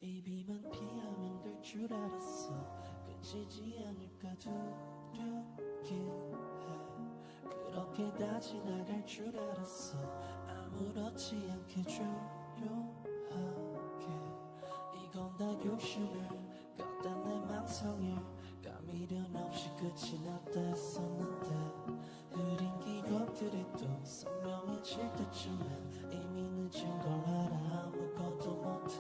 이 비만 피하면 될 줄 알았어. 그치지 않을까 두렵긴 해. 그렇게 다 지나갈 줄 알았어. 아무렇지 않게 조용하게. 이건 다 욕심을 꺾다 내 망성을 까미련 없이 끝이 났다 했었는데 흐린 기억들이 또 선명해질 때쯤엔 이미 늦은 걸 알아 아무것도 못해.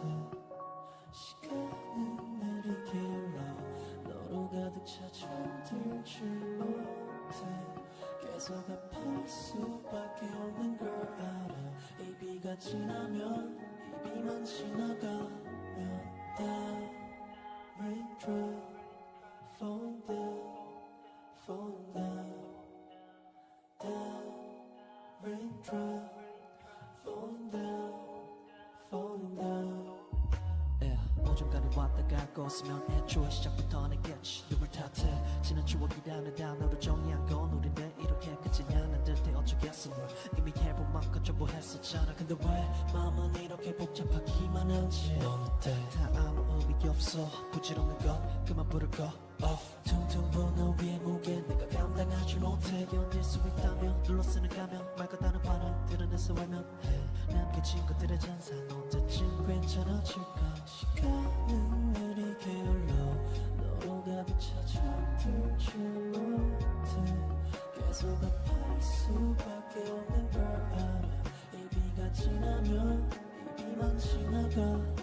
시간은 느리게 흘러 너로 가득 차 잠들지 못해. 계속 아플 수밖에 없는 걸 알아. 이 비가 지나면 이 비만 지나가면 Raindrop falling down Raindrop falling down Yeah, 어중간에 왔다 가고 쓰면 애초에 시작부터 내겠지. 누굴 탓해 지난 추억이라는 단어로 정의한 건 우린데 이렇게 끝이냐 난 들 때 어쩌겠어. 뭘 이미 해본 만큼 전부 했었잖아. 근데 왜 마음은 이렇게 복잡하기만 한지. 너는 다 아무 의미 없어. 부질없는 것 그만 부를 거 off. 퉁퉁 부는 위의 무게 내가 감당하지 못해. 견딜 수 있다면 눌러 쓰는 가면 말 같다는 반을 드러내서 외면해. 남겨진 것들의 잔산 언제쯤 괜찮아질까. 시간은 느리게 흘러 너로 가득 차 잠들지 못해. 계속 아플 수밖에 없는 걸 알아. 이 비가 지나면 이 비만 지나가